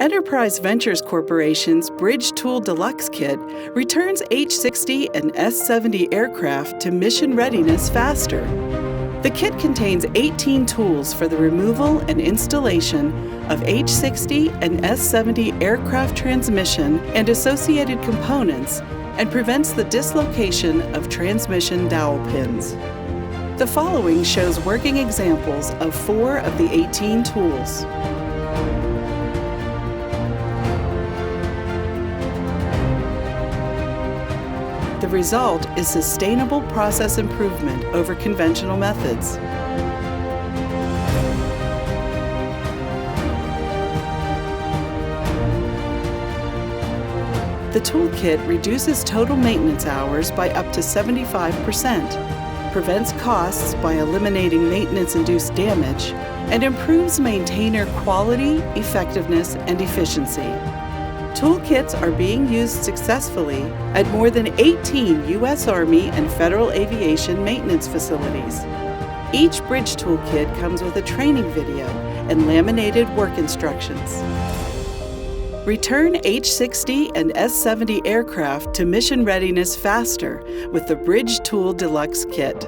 Enterprise Ventures Corporation's Bridge Tool Deluxe kit returns H-60 and S-70 aircraft to mission readiness faster. The kit contains 18 tools for the removal and installation of H-60 and S-70 aircraft transmission and associated components, and prevents the dislocation of transmission dowel pins. The following shows working examples of 4 of the 18 tools. The result is sustainable process improvement over conventional methods. The toolkit reduces total maintenance hours by up to 75%, prevents costs by eliminating maintenance-induced damage, and improves maintainer quality, effectiveness, and efficiency. Toolkits are being used successfully at more than 18 U.S. Army and Federal Aviation maintenance facilities. Each bridge toolkit comes with a training video and laminated work instructions. Return H-60 and S-70 aircraft to mission readiness faster with the Bridge Tool Deluxe kit.